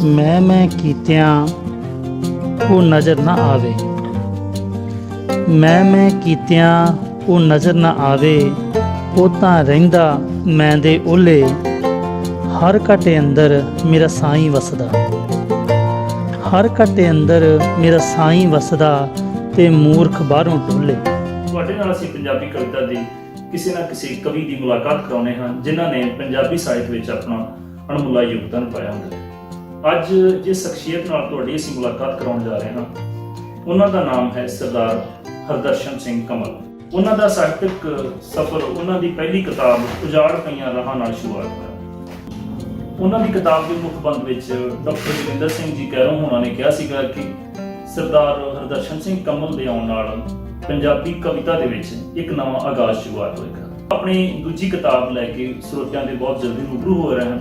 ਮੈਂ ਕੀਤਿਆਂ ਉਹ ਨਜ਼ਰ ਨਾ ਆਵੇ। ਮੈਂ ਕੀਤਿਆਂ ਉਹ ਨਜ਼ਰ ਨਾ ਆਵੇ। ਉਹ ਤਾਂ ਰਹਿੰਦਾ ਮੈਂ ਦੇ ਓਲੇ, ਹਰ ਘਟੇ ਅੰਦਰ ਮੇਰਾ ਸਾਈਂ ਵਸਦਾ। ਹਰ ਘਟੇ ਅੰਦਰ ਮੇਰਾ ਸਾਈਂ ਵਸਦਾ ਤੇ ਮੂਰਖ ਬਾਹਰੋਂ ਟੋਲੇ। ਤੁਹਾਡੇ ਨਾਲ ਅਸੀਂ ਪੰਜਾਬੀ ਕਵਿਤਾ ਦੀ ਕਿਸੇ ਨਾ ਕਿਸੇ ਕਵੀ ਦੀ ਮੁਲਾਕਾਤ ਕਰਾਉਂਦੇ ਹਾਂ ਜਿਨ੍ਹਾਂ ਨੇ ਪੰਜਾਬੀ ਸਾਹਿਤ ਵਿੱਚ ਆਪਣਾ ਅਣਮੁੱਲਾ ਯੋਗਦਾਨ ਪਾਇਆ ਹੁੰਦਾ ਹੈ। ਅੱਜ ਜਿਸ ਸ਼ਖਸੀਅਤ ਨਾਲ ਤੁਹਾਡੀ ਅਸੀਂ ਮੁਲਾਕਾਤ ਕਰਾਉਣ ਜਾ ਰਹੇ ਹਾਂ ਉਹਨਾਂ ਦਾ ਨਾਮ ਹੈ ਸਰਦਾਰ ਹਰਦਰਸ਼ਨ ਸਿੰਘ ਕਮਲ। ਉਹਨਾਂ ਦਾ ਸਾਹਿਤਕ ਸਫ਼ਰ ਉਹਨਾਂ ਦੀ ਪਹਿਲੀ ਕਿਤਾਬ ਉਜਾੜ ਪਈਆਂ ਰਾਹਾਂ ਨਾਲ ਸ਼ੁਰੂਆਤ ਹੋਇਆ। ਉਹਨਾਂ ਦੀ ਕਿਤਾਬ ਦੇ ਮੁੱਖ ਬੰਦ ਵਿੱਚ ਡਾਕਟਰ ਜੋਗਿੰਦਰ ਸਿੰਘ ਜੀ ਕੈਰੋਂ ਹੋਣਾ ਨੇ ਕਿਹਾ ਸੀਗਾ ਕਿ ਸਰਦਾਰ ਹਰਦਰਸ਼ਨ ਸਿੰਘ ਕਮਲ ਦੇ ਆਉਣ ਨਾਲ ਪੰਜਾਬੀ ਕਵਿਤਾ ਦੇ ਵਿੱਚ ਇੱਕ ਨਵਾਂ ਆਗਾਜ਼ ਸ਼ੁਰੂਆਤ ਹੋਏਗਾ। ਆਪਣੀ ਦੂਜੀ ਕਿਤਾਬ ਲੈ ਕੇ ਸਰੋਤਿਆਂ ਦੇ ਬਹੁਤ ਜਲਦੀ ਰੂਬਰੂ ਹੋ ਰਹੇ ਹਨ।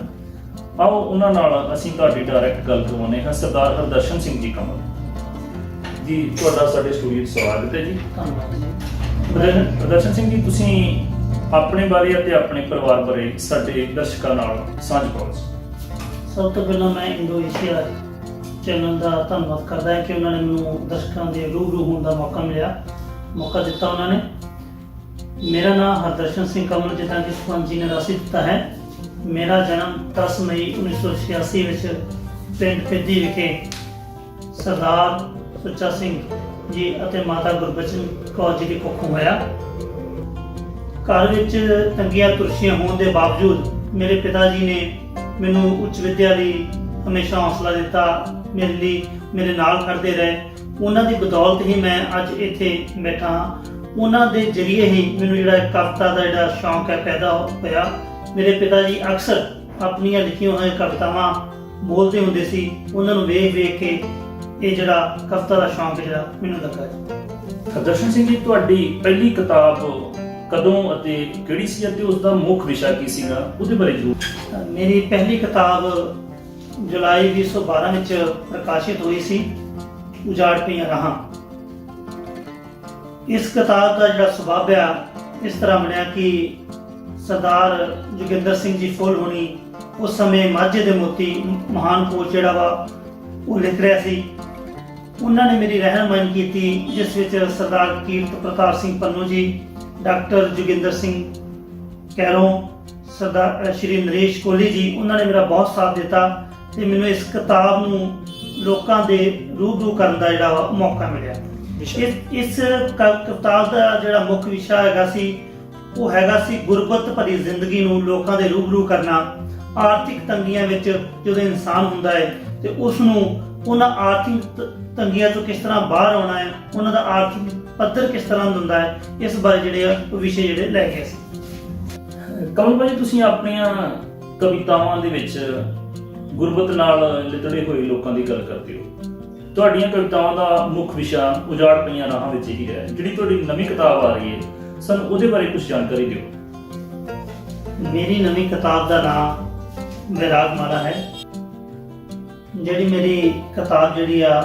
ਆਓ ਉਹਨਾਂ ਨਾਲ ਅਸੀਂ ਤੁਹਾਡੀ ਡਾਇਰੈਕਟ ਗੱਲ ਕਰਵਾਉਂਦੇ ਹਾਂ। ਸਰਦਾਰ ਹਰਦਰਸ਼ਨ ਸਿੰਘ ਜੀ ਕਮਲ ਜੀ, ਤੁਹਾਡਾ ਸਾਡੇ ਸਟੂਡੀਓ ਵਿੱਚ ਸਵਾਗਤ ਹੈ ਜੀ। ਧੰਨਵਾਦ ਜੀ। ਹਰਦਰਸ਼ਨ ਸਿੰਘ ਜੀ, ਤੁਸੀਂ ਆਪਣੇ ਬਾਰੇ ਅਤੇ ਆਪਣੇ ਪਰਿਵਾਰ ਬਾਰੇ ਸਾਡੇ ਦਰਸ਼ਕਾਂ ਨਾਲ ਸਾਂਝ ਪਾਓ। ਸਭ ਤੋਂ ਪਹਿਲਾਂ ਮੈਂ ਇੰਡੋ ਏਸ਼ੀਆ ਚੈਨਲ ਦਾ ਧੰਨਵਾਦ ਕਰਦਾ ਹਾਂ ਕਿ ਉਹਨਾਂ ਨੇ ਮੈਨੂੰ ਦਰਸ਼ਕਾਂ ਦੇ ਰੂਬਰੂ ਹੋਣ ਦਾ ਮੌਕਾ ਦਿੱਤਾ ਉਹਨਾਂ ਨੇ। ਮੇਰਾ ਨਾਮ ਹਰਦਰਸ਼ਨ ਸਿੰਘ ਕਮਲ, ਜਿੱਦਾਂ ਕਿ ਸੁਖਵੰਤ ਜੀ ਨੇ ਦੱਸ ਦਿੱਤਾ ਹੈ। ਮੇਰਾ ਜਨਮ 10 ਮਈ 1986 ਵਿੱਚ ਪਿੰਡ ਫਿੱਦੀ ਵਿਖੇ ਸਰਦਾਰ ਸੁੱਚਾ ਸਿੰਘ ਜੀ ਅਤੇ ਮਾਤਾ ਗੁਰਬਚਨ ਕੌਰ ਜੀ ਦੀ ਕੁੱਖੋਂ ਹੋਇਆ। ਘਰ ਵਿੱਚ ਤੰਗੀਆਂ ਤੁਰਸ਼ੀਆਂ ਹੋਣ ਦੇ ਬਾਵਜੂਦ ਮੇਰੇ ਪਿਤਾ ਜੀ ਨੇ ਮੈਨੂੰ ਉੱਚ ਵਿੱਦਿਆ ਲਈ ਹਮੇਸ਼ਾ ਹੌਸਲਾ ਦਿੱਤਾ। ਮੇਰੇ ਨਾਲ ਖੜਦੇ ਰਹੇ। ਉਹਨਾਂ ਦੀ ਬਦੌਲਤ ਹੀ ਮੈਂ ਅੱਜ ਇੱਥੇ ਬੈਠਾ ਹਾਂ। ਉਹਨਾਂ ਦੇ ਜ਼ਰੀਏ ਹੀ ਮੈਨੂੰ ਜਿਹੜਾ ਕਵਿਤਾ ਦਾ ਜਿਹੜਾ ਸ਼ੌਂਕ ਹੈ ਪੈਦਾ ਹੋਇਆ। ਮੇਰੇ ਪਿਤਾ ਜੀ ਅਕਸਰ ਆਪਣੀਆਂ ਲਿਖੀਆਂ ਹੋਈਆਂ ਕਵਿਤਾਵਾਂ ਬੋਲਦੇ ਹੁੰਦੇ ਸੀ। ਉਹਨਾਂ ਨੂੰ ਵੇਖ ਕੇ ਇਹ ਜਿਹੜਾ ਕਵਿਤਾ ਦਾ ਸ਼ੌਂਕ ਜਿਹੜਾ ਮੈਨੂੰ ਲੱਗਾ ਜੀ। ਹਰਦਰਸ਼ਨ ਸਿੰਘ ਜੀ, ਤੁਹਾਡੀ ਪਹਿਲੀ ਕਿਤਾਬ ਕਦੋਂ ਅਤੇ ਕਿਹੜੀ ਸੀ ਅਤੇ ਉਸ ਦਾ ਮੁੱਖ ਵਿਸ਼ਾ ਕੀ ਸੀਗਾ, ਉਹਦੇ ਬਾਰੇ ਜ਼ਰੂਰ। ਮੇਰੀ ਪਹਿਲੀ ਕਿਤਾਬ ਜੁਲਾਈ 2012 ਵਿੱਚ ਪ੍ਰਕਾਸ਼ਿਤ ਹੋਈ ਸੀ, ਉਜਾੜ ਪਈਆਂ ਰਾਹਾਂ। ਇਸ ਕਿਤਾਬ ਦਾ ਜਿਹੜਾ ਸੁਭਾਅ ਆ ਇਸ ਤਰ੍ਹਾਂ ਬਣਿਆ ਕਿ ਸਰਦਾਰ ਜੋਗਿੰਦਰ ਸਿੰਘ ਜੀ ਫੁੱਲ ਹੋਣੀ ਉਸ ਸਮੇਂ ਮਾਝੇ ਦੇ ਮੋਤੀ ਮਹਾਨ ਕੋਚ ਜਿਹੜਾ ਵਾ ਉਹ ਲਿਖ ਰਿਹਾ ਸੀ। ਉਹਨਾਂ ਨੇ ਮੇਰੀ ਰਹਿਨੁਮਾਈ ਕੀਤੀ, ਜਿਸ ਵਿੱਚ ਸਰਦਾਰ ਕੀਰਤ ਪ੍ਰਤਾਪ ਸਿੰਘ ਪੰਨੂ ਜੀ, ਡਾਕਟਰ ਜੋਗਿੰਦਰ ਸਿੰਘ ਕੈਰੋਂ, ਸਰਦਾਰ ਸ਼੍ਰੀ ਨਰੇਸ਼ ਕੋਹਲੀ ਜੀ, ਉਹਨਾਂ ਨੇ ਮੇਰਾ ਬਹੁਤ ਸਾਥ ਦਿੱਤਾ ਤੇ ਮੈਨੂੰ ਇਸ ਕਿਤਾਬ ਨੂੰ ਲੋਕਾਂ ਦੇ ਰੂਬਰੂ ਕਰਨ ਦਾ ਜਿਹੜਾ ਮੌਕਾ ਮਿਲਿਆ। ਇਸ ਕਿਤਾਬ ਦਾ ਜਿਹੜਾ ਮੁੱਖ ਵਿਸ਼ਾ ਹੈਗਾ ਸੀ ਗੁਰਬਤ ਭਰੀ ਜ਼ਿੰਦਗੀ ਨੂੰ ਲੋਕਾਂ ਦੇ ਰੂਬਰੂ ਕਰਨਾ। ਆਰਥਿਕ ਤੰਗੀਆਂ ਵਿੱਚ ਜਦੋਂ ਇਨਸਾਨ ਹੁੰਦਾ ਹੈ ਤੇ ਉਸ ਨੂੰ ਉਹਨਾਂ ਆਰਥਿਕ ਤੰਗੀਆਂ ਤੋਂ ਕਿਸ ਤਰ੍ਹਾਂ ਬਾਹਰ ਆਉਣਾ ਹੈ, ਉਹਨਾਂ ਦਾ ਆਰਥਿਕ ਪੱਧਰ ਕਿਸ ਤਰ੍ਹਾਂ ਹੁੰਦਾ ਹੈ, ਇਸ ਬਾਰੇ ਜਿਹੜੇ ਵਿਸ਼ੇ ਲੈ ਗਏ ਸੀ। ਕਮਲ ਭਾਜੀ, ਤੁਸੀਂ ਆਪਣੀਆਂ ਕਵਿਤਾਵਾਂ ਦੇ ਵਿੱਚ ਗੁਰਬਤ ਨਾਲ ਲਿਤੜੇ ਹੋਏ ਲੋਕਾਂ ਦੀ ਗੱਲ ਕਰਦੇ ਹੋ। ਤੁਹਾਡੀਆਂ ਕਵਿਤਾਵਾਂ ਦਾ ਮੁੱਖ ਵਿਸ਼ਾ ਉਜਾੜ ਪਈਆਂ ਰਾਹਾਂ ਵਿੱਚ ਹੀ ਹੈ। ਜਿਹੜੀ ਤੁਹਾਡੀ ਨਵੀਂ ਕਿਤਾਬ ਆ ਰਹੀ ਹੈ, ਸਾਨੂੰ ਉਹਦੇ ਬਾਰੇ ਕੁਝ ਜਾਣਕਾਰੀ ਦਿਓ। ਮੇਰੀ ਨਵੀਂ ਕਿਤਾਬ ਦਾ ਨਾਮ ਵੈਰਾਗ ਮਾਲਾ ਹੈ। ਜਿਹੜੀ ਮੇਰੀ ਕਿਤਾਬ ਜਿਹੜੀ ਆ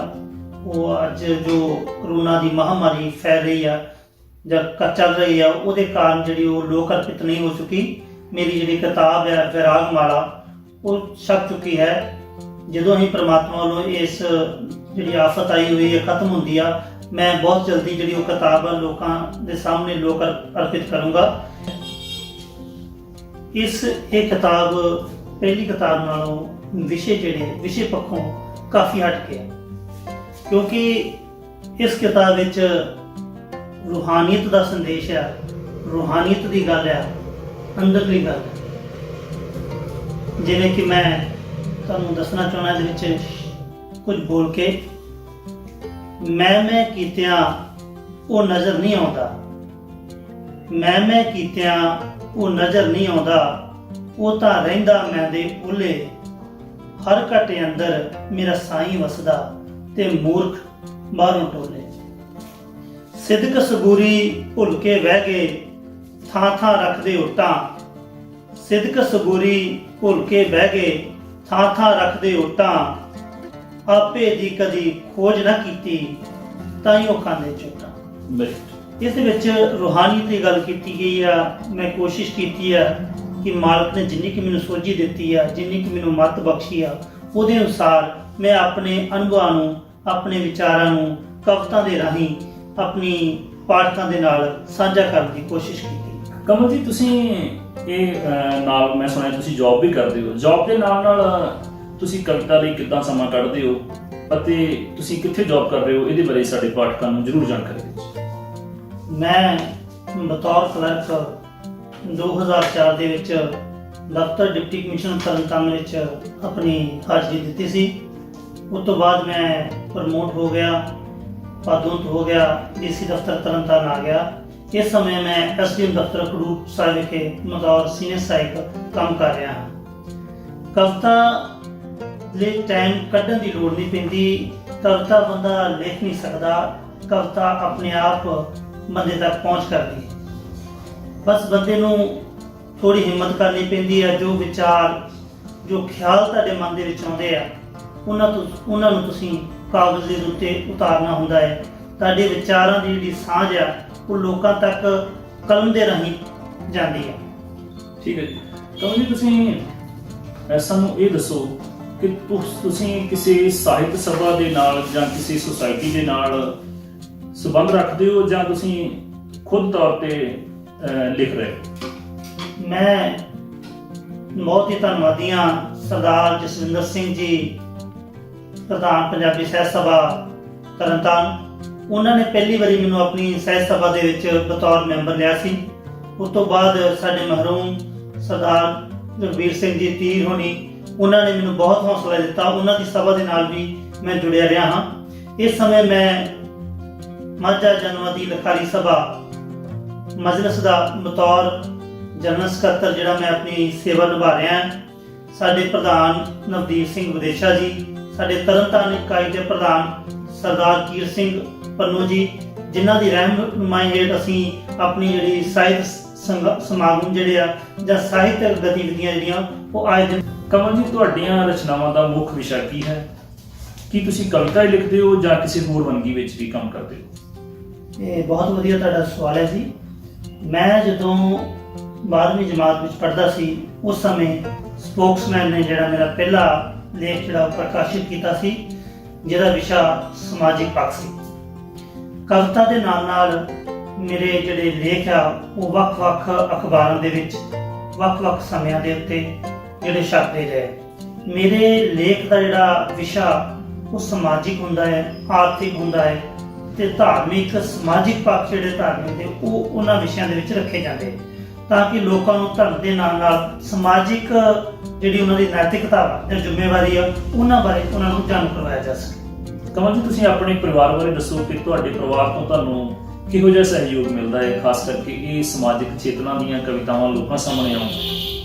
ਉਹ ਅੱਜ ਜੋ ਕਰੋਨਾ ਦੀ ਮਹਾਮਾਰੀ ਫੈਲ ਰਹੀ ਆ ਜਾਂ ਚੱਲ ਰਹੀ ਆ, ਉਹਦੇ ਕਾਰਨ ਜਿਹੜੀ ਉਹ ਲੋਕ ਅਰਪਿਤ ਨਹੀਂ ਹੋ ਚੁੱਕੀ। ਮੇਰੀ ਜਿਹੜੀ ਕਿਤਾਬ ਹੈ ਵੈਰਾਗ ਮਾਲਾ ਉਹ ਛਪ ਚੁੱਕੀ ਹੈ। ਜਦੋਂ ਹੀ ਪ੍ਰਮਾਤਮਾ ਵੱਲੋਂ ਇਸ ਜਿਹੜੀ ਆਫਤ ਆਈ ਹੋਈ ਹੈ ਖਤਮ ਹੁੰਦੀ ਆ, ਮੈਂ ਬਹੁਤ ਜਲਦੀ ਜਿਹੜੀ ਉਹ ਕਿਤਾਬ ਲੋਕਾਂ ਦੇ ਸਾਹਮਣੇ ਲੋਕ ਅਰਪਿਤ ਕਰੂੰਗਾ। ਇਹ ਕਿਤਾਬ ਪਹਿਲੀ ਕਿਤਾਬ ਨਾਲੋਂ ਵਿਸ਼ੇ ਪੱਖੋਂ ਕਾਫੀ ਹਟ ਗਿਆ, ਕਿਉਂਕਿ ਇਸ ਕਿਤਾਬ ਵਿੱਚ ਰੂਹਾਨੀਅਤ ਦਾ ਸੰਦੇਸ਼ ਹੈ, ਰੂਹਾਨੀਅਤ ਦੀ ਗੱਲ ਹੈ, ਅੰਦਰਲੀ ਗੱਲ ਹੈ। ਜਿਵੇਂ ਕਿ ਮੈਂ ਤੁਹਾਨੂੰ ਦੱਸਣਾ ਚਾਹੁੰਦਾ ਇਹਦੇ ਵਿੱਚ ਕੁਝ ਬੋਲ ਕੇ। ਮੈਂ ਕੀਤਿਆਂ ਉਹ ਨਜ਼ਰ ਨਹੀਂ ਆਉਂਦਾ। ਮੈਂ ਕੀਤਿਆਂ ਉਹ ਨਜ਼ਰ ਨਹੀਂ ਆਉਂਦਾ। ਉਹ ਤਾਂ ਰਹਿੰਦਾ ਮੈਂ ਦੇ ਓਲੇ, ਹਰ ਘਟੇ ਅੰਦਰ ਮੇਰਾ ਸਾਈਂ ਵਸਦਾ ਤੇ ਮੂਰਖ ਬਾਹਰੋਂ ਟੋਲੇ। ਸਿਦਕ ਸਬੂਰੀ ਭੁੱਲ ਕੇ ਬਹਿ ਗਏ, ਥਾਂ ਰੱਖਦੇ ਓਟਾਂ। ਸਿਦਕ ਸਬੂਰੀ ਭੁੱਲ ਕੇ ਬਹਿ ਗਏ, ਥਾਂ ਰੱਖਦੇ ਓਟਾਂ। ਆਪੇ ਦੀ ਕਦੀ ਖੋਜ ਨਾ ਕੀਤੀ, ਤਾਂ ਹੀ ਉਹ ਖਾਂਦੇ ਚੋਟਾਂ। ਇਸ ਦੇ ਵਿੱਚ ਰੂਹਾਨੀਅਤ ਦੀ ਗੱਲ ਕੀਤੀ ਗਈ ਆ। ਮੈਂ ਕੋਸ਼ਿਸ਼ ਕੀਤੀ ਆ ਕਿ ਮਾਲਕ ਨੇ ਜਿੰਨੀ ਕਿ ਮੈਨੂੰ ਸੋਝੀ ਦਿੱਤੀ ਆ, ਜਿੰਨੀ ਕਿ ਮੈਨੂੰ ਮੱਤ ਬਖਸ਼ੀ ਆ, ਉਹਦੇ ਅਨੁਸਾਰ ਮੈਂ ਆਪਣੇ ਅਨੁਭਵਾਂ ਨੂੰ, ਆਪਣੇ ਵਿਚਾਰਾਂ ਨੂੰ ਕਵਿਤਾ ਦੇ ਰਾਹੀਂ ਆਪਣੀ ਪਾਠਕਾਂ ਦੇ ਨਾਲ ਸਾਂਝਾ ਕਰਨ ਦੀ ਕੋਸ਼ਿਸ਼ ਕੀਤੀ। ਕਮਲ ਜੀ, ਤੁਸੀਂ ਇਹ ਨਾਲ ਮੈਂ ਸੁਣਿਆ ਤੁਸੀਂ ਜੌਬ ਵੀ ਕਰਦੇ ਹੋ। ਜੌਬ ਦੇ ਨਾਲ ਨਾਲ ਤੁਸੀਂ ਕਵਿਤਾ ਲਈ ਕਿੱਦਾਂ ਸਮਾਂ ਕੱਢਦੇ ਹੋ ਅਤੇ ਤੁਸੀਂ ਕਿੱਥੇ ਜੌਬ ਕਰ ਰਹੇ ਹੋ, ਇਹਦੇ ਬਾਰੇ ਸਾਡੇ ਪਾਠਕਾਂ ਨੂੰ ਜ਼ਰੂਰ ਜਾਣਕਾਰੀ ਦਿਓ। ਮੈਂ ਬਤੌਰ ਕਲਰਕ 2004 ਦੇ ਵਿੱਚ ਦਫ਼ਤਰ ਡਿਪਟੀ ਕਮਿਸ਼ਨਰ ਤਰਨਤਾਰਨ ਵਿੱਚ ਆਪਣੀ ਹਾਜ਼ਰੀ ਦਿੱਤੀ ਸੀ। ਉਸ ਤੋਂ ਬਾਅਦ ਮੈਂ ਪ੍ਰਮੋਟ ਹੋ ਗਿਆ, ਪਦੋन्नत ਹੋ ਗਿਆ, ਡੀਸੀ ਦਫ਼ਤਰ ਤਰਨਤਾਰਨ ਆ ਗਿਆ। ਇਸ ਸਮੇਂ ਮੈਂ ਐਸਡੀਐਮ ਦਫ਼ਤਰ ਖਡੂਰ ਸਾਹਿਬ ਵਿਖੇ ਬਤੌਰ ਸੀਨੀਅਰ ਸਹਾਇਕ ਕੰਮ ਕਰ ਰਿਹਾ ਹਾਂ। ਕਵਿਤਾ ਲਈ ਟਾਈਮ ਕੱਢਣ ਦੀ ਲੋੜ ਨਹੀਂ ਪੈਂਦੀ। ਕਵਿਤਾ ਬੰਦਾ ਲਿਖ ਨਹੀਂ ਸਕਦਾ, ਕਵਿਤਾ ਆਪਣੇ ਆਪ ਬੰਦੇ ਤੱਕ ਪਹੁੰਚ ਕਰਦੀ ਹੈ। ਬਸ ਬੰਦੇ ਨੂੰ ਥੋੜੀ ਹਿੰਮਤ ਕਰਨੀ ਪੈਂਦੀ ਹੈ। ਜੋ ਵਿਚਾਰ, ਜੋ ਖਿਆਲ ਤੁਹਾਡੇ ਮਨ ਦੇ ਵਿੱਚ ਆਉਂਦੇ ਆ, ਉਹਨਾਂ ਨੂੰ ਤੁਸੀਂ ਕਾਗਜ਼ ਦੇ ਉੱਤੇ ਉਤਾਰਨਾ ਹੁੰਦਾ ਹੈ। ਤੁਹਾਡੇ ਵਿਚਾਰਾਂ ਦੀ ਜਿਹੜੀ ਸਾਂਝ ਆ ਉਹ ਲੋਕਾਂ ਤੱਕ ਕਲਮ ਦੇ ਰਾਹੀਂ ਜਾਂਦੀ ਹੈ। ਠੀਕ ਹੈ ਜੀ। ਕਮਲ ਜੀ, ਤੁਸੀਂ ਸਾਨੂੰ ਇਹ ਦੱਸੋ ਕਿ ਤੁਸੀਂ ਕਿਸੇ ਸਾਹਿਤ ਸਭਾ ਦੇ ਨਾਲ ਜਾਂ ਕਿਸੇ ਸੁਸਾਇਟੀ ਦੇ ਨਾਲ ਸੰਬੰਧ ਰੱਖਦੇ ਹੋ ਜਾਂ ਤੁਸੀਂ ਖੁਦ ਤੌਰ ਤੇ ਲਿਖ ਰਹੇ ਹੋ? ਮੈਂ ਬਹੁਤ ਹੀ ਧੰਨਵਾਦੀ ਹਾਂ ਸਰਦਾਰ ਜਸਵਿੰਦਰ ਸਿੰਘ ਜੀ, ਪ੍ਰਧਾਨ ਪੰਜਾਬੀ ਸਾਹਿਤ ਸਭਾ ਤਰਨਤਾਰਨ। ਉਹਨਾਂ ਨੇ ਪਹਿਲੀ ਵਾਰੀ ਮੈਨੂੰ ਆਪਣੀ ਸਾਹਿਤ ਸਭਾ ਦੇ ਵਿੱਚ ਬਤੌਰ ਮੈਂਬਰ ਲਿਆ ਸੀ। ਉਸ ਤੋਂ ਬਾਅਦ ਸਾਡੇ ਮਰਹੂਮ ਸਰਦਾਰ ਜਗਬੀਰ ਸਿੰਘ ਜੀ ਤੀਰ ਹੋਣੀ, ਉਹਨਾਂ ਨੇ ਮੈਨੂੰ ਬਹੁਤ ਹੌਸਲਾ ਦਿੱਤਾ। ਉਹਨਾਂ ਦੀ ਸਭਾ ਦੇ ਨਾਲ ਵੀ ਮੈਂ ਜੁੜਿਆ ਰਿਹਾ ਹਾਂ। ਇਸ ਸਮੇਂ ਮੈਂ ਮਾਝਾ ਜਨਵਾਦੀ ਲਿਖਾਰੀ ਸਭਾ ਮਜਲਿਸ ਦਾ ਬਤੌਰ ਜਨਰਲ ਸਕੱਤਰ ਜਿਹੜਾ ਮੈਂ ਆਪਣੀ ਸੇਵਾ ਨਿਭਾ ਰਿਹਾ ਹਾਂ। ਸਾਡੇ ਪ੍ਰਧਾਨ ਨਵਦੀਪ ਸਿੰਘ ਵਿਦੇਸ਼ਾ ਜੀ, ਸਾਡੇ ਤਰਨਤਾਰਨ ਇਕਾਈ ਦੇ ਪ੍ਰਧਾਨ ਸਰਦਾਰ ਕੀਰ ਸਿੰਘ ਪੰਨੂ ਜੀ, ਜਿਨ੍ਹਾਂ ਦੀ ਰਹਿਨੁਮਾਈ ਹੇਠ ਅਸੀਂ ਆਪਣੀ ਜਿਹੜੀ ਸਾਹਿਤ ਸਮਾਗਮ ਜਿਹੜੇ ਆ ਜਾਂ ਸਾਹਿਤਕ ਗਤੀਵਿਧੀਆਂ ਜਿਹੜੀਆਂ ਉਹ ਆਯੋਜਨ। ਕਮਲ ਜੀ, ਤੁਹਾਡੀਆਂ ਰਚਨਾਵਾਂ ਦਾ ਮੁੱਖ ਵਿਸ਼ਾ ਕੀ ਹੈ? ਕੀ ਤੁਸੀਂ ਕਵਿਤਾ ਹੀ ਲਿਖਦੇ ਹੋ ਜਾਂ ਕਿਸੇ ਹੋਰ ਵੰਨਗੀ ਵਿੱਚ ਵੀ ਕੰਮ ਕਰਦੇ ਹੋ? ਇਹ ਬਹੁਤ ਵਧੀਆ ਤੁਹਾਡਾ ਸਵਾਲ ਹੈ ਜੀ। ਮੈਂ ਜਦੋਂ 12ਵੀਂ ਜਮਾਤ ਵਿੱਚ ਪੜ੍ਹਦਾ ਸੀ, ਉਸ ਸਮੇਂ ਸਪੋਕਸਮੈਨ ਨੇ ਜਿਹੜਾ ਮੇਰਾ ਪਹਿਲਾ ਲੇਖ ਜਿਹੜਾ ਪ੍ਰਕਾਸ਼ਿਤ ਕੀਤਾ ਸੀ, ਜਿਹਦਾ ਵਿਸ਼ਾ ਸਮਾਜਿਕ ਪੱਖ ਸੀ। ਕਵਿਤਾ ਦੇ ਨਾਲ ਨਾਲ ਮੇਰੇ ਜਿਹੜੇ ਲੇਖ ਆ ਉਹ ਵੱਖ-ਵੱਖ ਅਖਬਾਰਾਂ ਦੇ ਵਿੱਚ ਵੱਖ-ਵੱਖ ਸਮਿਆਂ ਦੇ ਉੱਤੇ ਜਿਹੜੇ ਛਪਦੇ ਰਹੇ। ਮੇਰੇ ਲੇਖ ਦਾ ਜਿਹੜਾ ਵਿਸ਼ਾ ਉਹ ਸਮਾਜਿਕ ਹੁੰਦਾ ਹੈ, ਆਰਥਿਕ ਹੁੰਦਾ ਹੈ ਤੇ ਧਾਰਮਿਕ ਸਮਾਜਿਕ ਪੱਖ ਜਿਹੜੇ ਧਾਰਮਿਕ ਦੇ ਉਹ ਉਹਨਾਂ ਵਿਸ਼ਿਆਂ ਦੇ ਵਿੱਚ ਰੱਖੇ ਜਾਂਦੇ, ਤਾਂ ਕਿ ਲੋਕਾਂ ਨੂੰ ਧਰਮ ਦੇ ਨਾਲ ਨਾਲ ਸਮਾਜਿਕ ਜਿਹੜੀ ਉਹਨਾਂ ਦੀ ਨੈਤਿਕਤਾ ਜਾਂ ਜ਼ਿੰਮੇਵਾਰੀ ਆ ਉਹਨਾਂ ਬਾਰੇ ਉਹਨਾਂ ਨੂੰ ਜਾਣੂ ਕਰਵਾਇਆ ਜਾ ਸਕੇ। ਕਮਲ ਜੀ, ਤੁਸੀਂ ਆਪਣੇ ਪਰਿਵਾਰ ਬਾਰੇ ਦੱਸੋ ਕਿ ਤੁਹਾਡੇ ਪਰਿਵਾਰ ਤੋਂ ਤੁਹਾਨੂੰ ਕਿਹੋ ਜਿਹਾ ਸਹਿਯੋਗ ਮਿਲਦਾ ਹੈ, ਖਾਸ ਕਰਕੇ ਇਹ ਸਮਾਜਿਕ ਚੇਤਨਾ ਦੀਆਂ ਕਵਿਤਾਵਾਂ ਲੋਕਾਂ ਸਾਹਮਣੇ ਆਉਣ?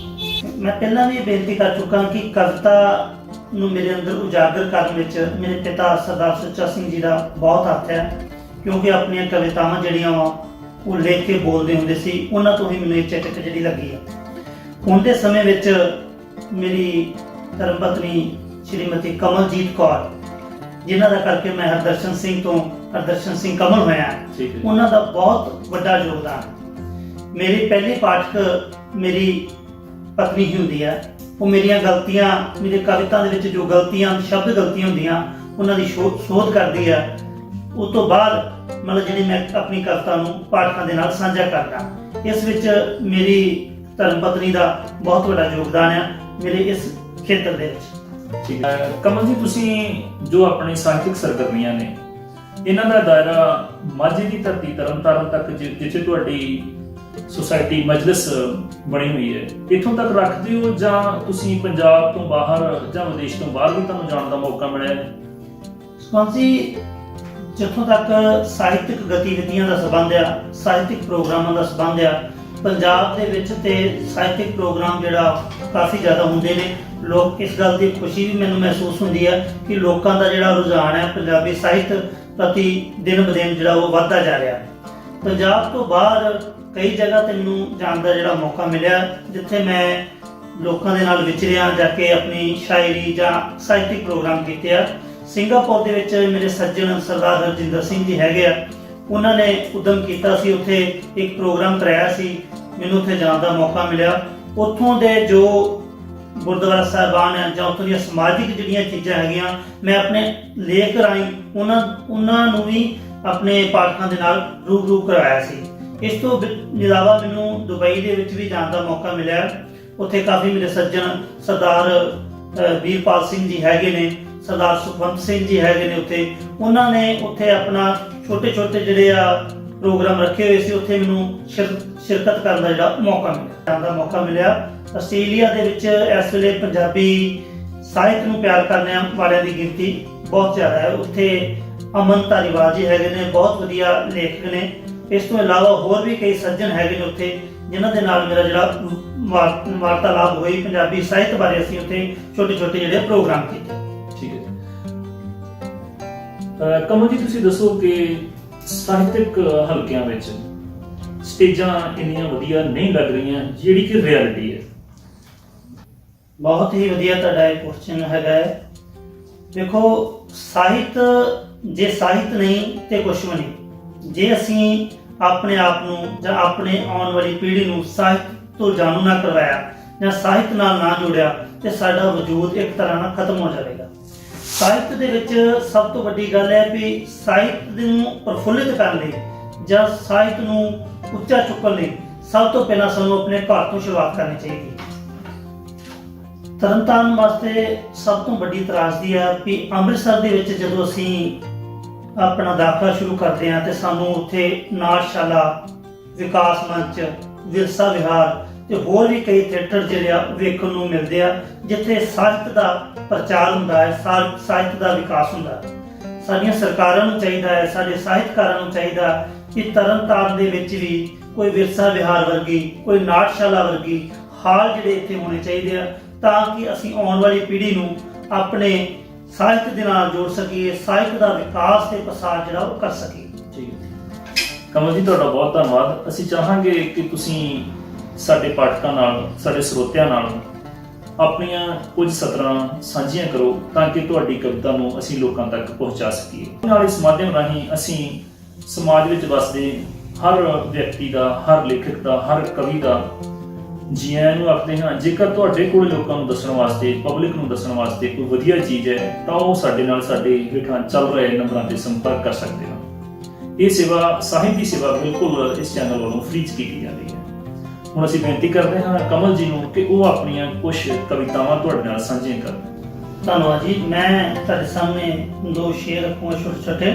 ਮੈਂ ਪਹਿਲਾਂ ਵੀ ਇਹ ਬੇਨਤੀ ਕਰ ਚੁੱਕਾ ਕਿ ਕਵਿਤਾ ਨੂੰ ਮੇਰੇ ਅੰਦਰ ਉਜਾਗਰ ਕਰਨ ਵਿੱਚ ਮੇਰੇ ਪਿਤਾ ਸਰਦਾਰ ਸੁੱਚਾ ਸਿੰਘ ਜੀ ਦਾ ਬਹੁਤ ਹੱਥ ਹੈ, ਕਿਉਂਕਿ ਆਪਣੀਆਂ ਕਵਿਤਾਵਾਂ ਜਿਹੜੀਆਂ ਵਾ ਉਹ ਲਿਖ ਕੇ ਬੋਲਦੇ ਹੁੰਦੇ ਸੀ। ਉਹਨਾਂ ਤੋਂ ਹੀ ਮੈਨੂੰ ਇਹ ਚਟਕ ਜਿਹੜੀ ਲੱਗੀ ਆ। ਹੁਣ ਦੇ ਸਮੇਂ ਵਿੱਚ ਮੇਰੀ ਧਰਮ ਪਤਨੀ ਸ਼੍ਰੀਮਤੀ ਕਮਲਜੀਤ ਕੌਰ, ਜਿਨ੍ਹਾਂ ਦਾ ਕਰਕੇ ਮੈਂ ਹਰਦਰਸ਼ਨ ਸਿੰਘ ਤੋਂ ਹਰਦਰਸ਼ਨ ਸਿੰਘ ਕਮਲ ਹੋਇਆ, ਉਹਨਾਂ ਦਾ ਬਹੁਤ ਵੱਡਾ ਯੋਗਦਾਨ। ਮੇਰੀ ਪਹਿਲੀ ਪਾਠਕ ਮੇਰੀ ਪਤਨੀ ਹੀ ਹੁੰਦੀ ਹੈ। ਉਹ ਮੇਰੀਆਂ ਗਲਤੀਆਂ, ਮੇਰੇ ਕਵਿਤਾ ਦੇ ਵਿੱਚ ਜੋ ਗਲਤੀਆਂ, ਸ਼ਬਦ ਗਲਤੀਆਂ ਹੁੰਦੀਆਂ, ਉਹਨਾਂ ਦੀ ਸ਼ੋਧ ਕਰਦੀ ਹੈ। ਉਸ ਤੋਂ ਬਾਅਦ ਮਤਲਬ ਜਿਹੜੀ ਮੈਂ ਆਪਣੀ ਕਵਿਤਾ ਨੂੰ ਪਾਠਕਾਂ ਦੇ ਨਾਲ ਸਾਂਝਾ ਕਰਦਾ। ਇਸ ਵਿੱਚ ਮੇਰੀ ਧਰਮ ਪਤਨੀ ਦਾ ਬਹੁਤ ਵੱਡਾ ਯੋਗਦਾਨ ਹੈ ਮੇਰੇ ਇਸ ਖੇਤਰ ਦੇ ਵਿੱਚ। ਠੀਕ ਹੈ ਕਮਲ ਜੀ, ਤੁਸੀਂ ਜੋ ਆਪਣੇ ਸਾਹਿਤਕ ਸਰਗਰਮੀਆਂ ਨੇ ਇਹਨਾਂ ਦਾ ਦਾਇਰਾ ਮਾਝੇ ਦੀ ਧਰਤੀ ਤਰਨਤਾਰਨ ਤੱਕ, ਜਿੱਥੇ ਤੁਹਾਡੀ ਸੁਸਾਇਟੀ ਮਜਲਿਸ ਬਣੀ ਹੋਈ ਹੈ, ਇੱਥੋਂ ਤੱਕ ਰੱਖਦੇ ਹੋ ਜਾਂ ਤੁਸੀਂ ਪੰਜਾਬ ਤੋਂ ਬਾਹਰ ਜਾਂ ਵਿਦੇਸ਼ ਤੋਂ ਬਾਹਰ ਵੀ ਤੁਹਾਨੂੰ ਜਾਣ ਦਾ ਮੌਕਾ ਮਿਲਿਆ ਹੈ? ਸਪੰਸੀ, ਜਿੱਥੋਂ ਤੱਕ ਸਾਹਿਤਕ ਗਤੀਵਿਧੀਆਂ ਦਾ ਸੰਬੰਧ ਆ, ਸਾਹਿਤਕ ਪ੍ਰੋਗਰਾਮਾਂ ਦਾ ਸੰਬੰਧ ਆ, ਪੰਜਾਬ ਦੇ ਵਿੱਚ ਤੇ ਸਾਹਿਤਕ ਪ੍ਰੋਗਰਾਮ ਜਿਹੜਾ ਕਾਫੀ ਜ਼ਿਆਦਾ ਹੁੰਦੇ ਨੇ। ਲੋਕ ਇਸ ਗੱਲ ਦੀ ਖੁਸ਼ੀ ਵੀ ਮੈਨੂੰ ਮਹਿਸੂਸ ਹੁੰਦੀ ਹੈ ਕਿ ਲੋਕਾਂ ਦਾ ਜਿਹੜਾ ਰੁਝਾਨ ਹੈ ਪੰਜਾਬੀ ਸਾਹਿਤ ਪ੍ਰਤੀ ਦਿਨ ਬ ਦਿਨ ਜਿਹੜਾ ਉਹ ਵੱਧਦਾ ਜਾ ਰਿਹਾ। ਪੰਜਾਬ ਤੋਂ ਬਾਹਰ ਕਈ ਜਗ੍ਹਾ ਤੇ ਮੈਨੂੰ ਜਾਣ ਦਾ ਜਿਹੜਾ ਮੌਕਾ ਮਿਲਿਆ, ਜਿੱਥੇ ਮੈਂ ਲੋਕਾਂ ਦੇ ਨਾਲ ਵਿਚਰਿਆ, ਜਾ ਕੇ ਆਪਣੀ ਸ਼ਾਇਰੀ ਜਾਂ ਸਾਹਿਤਕ ਪ੍ਰੋਗਰਾਮ ਕੀਤੇ ਆ। ਸਿੰਗਾਪੁਰ ਦੇ ਵਿੱਚ ਮੇਰੇ ਸੱਜਣ ਸਰਦਾਰ ਹਰਜਿੰਦਰ ਸਿੰਘ ਜੀ ਹੈਗੇ ਆ, ਉਹਨਾਂ ਨੇ ਉਦਮ ਕੀਤਾ ਸੀ, ਉੱਥੇ ਇੱਕ ਪ੍ਰੋਗਰਾਮ ਕਰਾਇਆ ਸੀ, ਮੈਨੂੰ ਉੱਥੇ ਜਾਣ ਦਾ ਮੌਕਾ ਮਿਲਿਆ। ਉੱਥੋਂ ਦੇ ਜੋ ਗੁਰਦੁਆਰਾ ਸਾਹਿਬਾਨ ਹੈ ਜਾਂ ਉੱਥੋਂ ਦੀਆਂ ਸਮਾਜਿਕ ਜਿਹੜੀਆਂ ਚੀਜ਼ਾਂ ਹੈਗੀਆਂ, ਮੈਂ ਆਪਣੇ ਲੇਖ ਰਾਹੀਂ ਉਹਨਾਂ ਨੂੰ ਵੀ ਆਪਣੇ ਪਾਠਕਾਂ ਦੇ ਨਾਲ ਰੂਬਰੂ ਕਰਵਾਇਆ ਸੀ। ਇਸ ਤੋਂ ਇਲਾਵਾ ਮੈਨੂੰ ਦੁਬਈ ਦੇ ਵਿੱਚ ਵੀ ਜਾਣ ਦਾ ਮੌਕਾ ਮਿਲਿਆ। ਉੱਥੇ ਕਾਫੀ ਮੇਰੇ ਸੱਜਣ ਸਰਦਾਰ ਵੀਰਪਾਲ ਸਿੰਘ ਜੀ ਹੈਗੇ ਨੇ, ਸਰਦਾਰ ਸੁਖਵੰਤ ਸਿੰਘ ਜੀ ਹੈਗੇ ਨੇ ਉੱਥੇ। ਉਹਨਾਂ ਨੇ ਉੱਥੇ ਆਪਣਾ ਛੋਟੇ ਜਿਹੜੇ ਆ ਪ੍ਰੋਗਰਾਮ ਰੱਖੇ ਹੋਏ ਸੀ, ਉੱਥੇ ਮੈਨੂੰ ਸ਼ਿਰਕਤ ਕਰਨ ਦਾ ਮੌਕਾ ਮਿਲਿਆ। ਆਸਟ੍ਰੇਲੀਆ ਦੇ ਵਿੱਚ ਇਸ ਵੇਲੇ ਪੰਜਾਬੀ ਸਾਹਿਤ ਨੂੰ ਪਿਆਰ ਕਰਨ ਵਾਲਿਆਂ ਦੀ ਗਿਣਤੀ ਬਹੁਤ ਜ਼ਿਆਦਾ ਹੈ। ਉੱਥੇ ਅਮਨ ਧਾਲੀਵਾਲ ਜੀ ਹੈਗੇ ਨੇ, ਬਹੁਤ ਵਧੀਆ ਲੇਖਕ ਨੇ। ਇਸ ਤੋਂ ਇਲਾਵਾ ਹੋਰ ਵੀ ਕਈ ਸੱਜਣ ਹੈਗੇ ਨੇ ਉੱਥੇ, ਜਿਨ੍ਹਾਂ ਦੇ ਨਾਲ ਮੇਰਾ ਜਿਹੜਾ ਵਾਰਤਾਲਾਪ ਹੋਈ ਪੰਜਾਬੀ ਸਾਹਿਤ ਬਾਰੇ। ਅਸੀਂ ਉੱਥੇ ਛੋਟੇ ਜਿਹੜੇ ਪ੍ਰੋਗਰਾਮ ਕੀਤੇ। ਠੀਕ ਹੈ। ਕਮਲ ਜੀ, ਤੁਸੀਂ ਦੱਸੋ ਕਿ ਸਾਹਿਤਕ ਹਲਕਿਆਂ ਵਿੱਚ ਸਟੇਜਾਂ ਇੰਨੀਆਂ ਵਧੀਆ ਨਹੀਂ ਲੱਗ ਰਹੀਆਂ, ਜਿਹੜੀ ਕਿ ਰਿਐਲਿਟੀ ਹੈ। ਬਹੁਤ ਹੀ ਵਧੀਆ ਤੁਹਾਡਾ ਇਹ ਕੁਐਸਚਨ ਹੈਗਾ ਹੈ। ਦੇਖੋ, ਜੇ ਸਾਹਿਤ ਨਹੀਂ ਤੇ ਕੁਛ ਵੀ ਨਹੀਂ। ਜੇ ਅਸੀਂ ਆਪਣੇ ਆਪ ਨੂੰ ਜਾਂ ਆਪਣੇ ਆਉਣ ਵਾਲੀ ਪੀੜ੍ਹੀ ਨੂੰ ਸਾਹਿਤ ਤੋਂ ਜਾਣੂ ਨਾ ਕਰਵਾਇਆ ਜਾਂ ਸਾਹਿਤ ਨਾਲ ਨਾ ਜੋੜਿਆ ਤੇ ਸਾਡਾ ਵਜੂਦ ਇੱਕ ਤਰ੍ਹਾਂ ਨਾਲ ਖਤਮ ਹੋ ਜਾਵੇਗਾ। ਸਾਹਿਤ ਦੇ ਵਿੱਚ ਸਭ ਤੋਂ ਵੱਡੀ ਗੱਲ ਹੈ ਵੀ ਸਾਹਿਤ ਨੂੰ ਪ੍ਰਫੁੱਲਿਤ ਕਰਨ ਲਈ ਜਾਂ ਸਾਹਿਤ ਨੂੰ ਉੱਚਾ ਚੁੱਕਣ ਲਈ ਸਭ ਤੋਂ ਪਹਿਲਾਂ ਸਾਨੂੰ ਆਪਣੇ ਘਰ ਤੋਂ ਸ਼ੁਰੂਆਤ ਕਰਨੀ ਚਾਹੀਦੀ ਹੈ। ਤਰਨਤਾਰਨ ਵਾਸਤੇ ਸਭ ਤੋਂ ਵੱਡੀ ਤਰਾਸਦੀ ਹੈ ਵੀ ਅੰਮ੍ਰਿਤਸਰ ਦੇ ਵਿੱਚ ਜਦੋਂ ਅਸੀਂ ਆਪਣਾ ਦਾਖਲਾ ਸ਼ੁਰੂ ਕਰਦੇ ਹਾਂ ਤੇ ਸਾਨੂੰ ਉੱਥੇ ਨਾਟਸ਼ਾਲਾ, ਵਿਕਾਸ ਮੰਚ, ਵਿਰਸਾ ਵਿਹਾਰ ਤੇ ਹੋਰ ਵੀ ਕਈ ਥੀਏਟਰ ਜਿਹੜੇ ਆ ਵੇਖਣ ਨੂੰ ਮਿਲਦੇ ਆ, ਜਿੱਥੇ ਸਾਹਿਤ ਦਾ ਪ੍ਰਚਾਰ ਹੁੰਦਾ ਹੈ, ਸਾਹਿਤ ਦਾ ਵਿਕਾਸ ਹੁੰਦਾ ਹੈ। ਸਾਡੀਆਂ ਸਰਕਾਰਾਂ ਨੂੰ ਚਾਹੀਦਾ ਹੈ, ਸਾਡੇ ਸਾਹਿਤਕਾਰਾਂ ਨੂੰ ਚਾਹੀਦਾ ਕਿ ਤਰਨਤਾਰਨ ਦੇ ਵਿੱਚ ਵੀ ਕੋਈ ਵਿਰਸਾ ਵਿਹਾਰ ਵਰਗੀ, ਕੋਈ ਨਾਟਸ਼ਾਲਾ ਵਰਗੀ ਹਾਲ ਜਿਹੜੇ ਇੱਥੇ ਹੋਣੇ ਚਾਹੀਦੇ ਆ, ਤਾਂ ਕਿ ਅਸੀਂ ਆਉਣ ਵਾਲੀ ਪੀੜ੍ਹੀ ਨੂੰ ਆਪਣੇ ਸਾਹਿਤ ਦੇ ਨਾਲ ਜੋੜ ਸਕੀਏ, ਸਾਹਿਤ ਦਾ ਵਿਕਾਸ ਤੇ ਪ੍ਰਸਾਰ ਜਿਹੜਾ ਉਹ ਕਰ ਸਕੀਏ। ਠੀਕ ਹੈ ਕਮਲ ਜੀ, ਤੁਹਾਡਾ ਬਹੁਤ ਧੰਨਵਾਦ। ਅਸੀਂ ਚਾਹਾਂਗੇ ਕਿ ਤੁਸੀਂ ਸਾਡੇ ਪਾਠਕਾਂ ਨਾਲ, ਸਾਡੇ ਸਰੋਤਿਆਂ ਨਾਲ ਆਪਣੀਆਂ ਕੁਝ ਸਤਰਾਂ ਸਾਂਝੀਆਂ ਕਰੋ, ਤਾਂ ਕਿ ਤੁਹਾਡੀ ਕਵਿਤਾ ਨੂੰ ਅਸੀਂ ਲੋਕਾਂ ਤੱਕ ਪਹੁੰਚਾ ਸਕੀਏ। ਨਾਲ ਇਸ ਮਾਧਿਅਮ ਰਾਹੀਂ ਅਸੀਂ ਸਮਾਜ ਵਿੱਚ ਵਸਦੇ ਹਰ ਵਿਅਕਤੀ ਦਾ, ਹਰ ਲੇਖਕ ਦਾ, ਹਰ ਕਵੀ ਦਾ ਜੀ ਆਇਆਂ ਨੂੰ ਆਖਦੇ ਹਾਂ। ਜੇਕਰ ਤੁਹਾਡੇ ਕੋਲ ਲੋਕਾਂ ਨੂੰ ਦੱਸਣ ਵਾਸਤੇ, ਪਬਲਿਕ ਨੂੰ ਦੱਸਣ ਵਾਸਤੇ ਕੋਈ ਵਧੀਆ ਚੀਜ਼ ਹੈ, ਤਾਂ ਉਹ ਸਾਡੇ ਨਾਲ ਸਾਡੇ ਹੇਠਾਂ ਚੱਲ ਰਹੇ ਨੰਬਰਾਂ ਤੇ ਸੰਪਰਕ ਕਰ ਸਕਦੇ ਹਨ। ਇਹ ਸੇਵਾ, ਸਾਹਿਤ ਦੀ ਸੇਵਾ, ਬਿਲਕੁਲ ਇਸ ਚੈਨਲ ਵੱਲੋਂ ਫ੍ਰੀ 'ਚ ਕੀਤੀ ਜਾਂਦੀ ਹੈ। ਹੁਣ ਅਸੀਂ ਬੇਨਤੀ ਕਰਦੇ ਹਾਂ ਕਮਲ ਜੀ ਨੂੰ ਕਿ ਉਹ ਆਪਣੀਆਂ ਕੁਝ ਕਵਿਤਾਵਾਂ ਤੁਹਾਡੇ ਨਾਲ ਸਾਂਝੀਆਂ ਕਰਨ। ਧੰਨਵਾਦ ਜੀ। ਮੈਂ ਤੁਹਾਡੇ ਸਾਹਮਣੇ ਦੋ ਸ਼ੇਰ ਰੱਖੂੰਗਾ ਛੋਟੇ।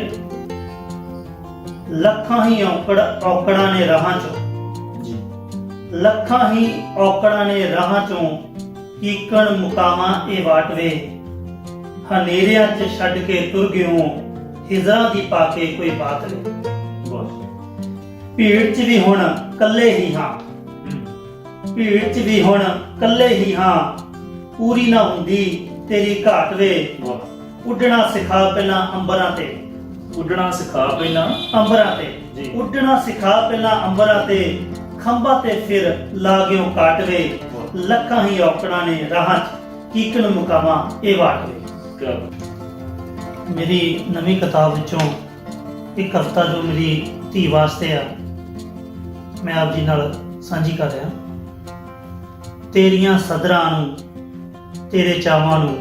ਲੱਖਾਂ ਹੀ ਔਕੜਾਂ ਨੇ ਰਾਹਾਂ ਚੋਂ, ਲੱਖਾਂ ਹੀ ਔਕੜਾਂ ਨੇ ਰਾਹਾਂ ਚੋਂ, ਕੀਕਣ ਮੁਕਾਵਾਂ ਇਹ ਵਾਟਵੇ, ਹਨੇਰਿਆਂ 'ਚ ਛੱਡ ਕੇ ਤੁਰ ਗਿਓ, ਹਿਜ਼ਰਾਂ ਦੀ ਪਾ ਕੇ ਕੋਈ ਬਾਤ ਵੇ। ਭੀੜ 'ਚ ਵੀ ਹੁਣ ਕੱਲੇ ਹੀ ਹਾਂ, ਭੀੜ 'ਚ ਵੀ ਹੁਣ ਕੱਲੇ ਹੀ ਹਾਂ, ਪੂਰੀ ਨਾ ਹੁੰਦੀ ਤੇਰੀ ਘਾਟ ਵੇ। ਉੱਡਣਾ ਸਿਖਾ ਪਹਿਲਾਂ ਅੰਬਰਾਂ ਤੇ, ਉੱਡਣਾ ਸਿਖਾ ਪਹਿਲਾਂ ਅੰਬਰਾਂ ਤੇ, ਉੱਡਣਾ ਸਿਖਾ ਪਹਿਲਾਂ ਅੰਬਰਾਂ ਤੇ, ਖੰਭਾਂ ਤੇ ਫਿਰ ਲਾਗਿਓ ਕਾਟਵੇ, ਲੱਖਾਂ ਹੀ ਔਕੜਾਂ ਨੇ ਰਾਹਾਂ 'ਚ, ਕੀਕਣ ਮੁਕਾਵਾਂ ਇਹ ਵਾਟਵੇ। ਮੇਰੀ ਨਵੀਂ ਕਿਤਾਬ ਵਿੱਚੋਂ ਇੱਕ ਕਵਿਤਾ ਜੋ ਮੇਰੀ ਧੀ ਵਾਸਤੇ ਆ, ਮੈਂ ਆਪ ਜੀ ਨਾਲ ਸਾਂਝੀ ਕਰ ਰਿਹਾ। ਤੇਰੀਆਂ ਸਦਰਾਂ ਨੂੰ, ਤੇਰੇ ਚਾਵਾਂ ਨੂੰ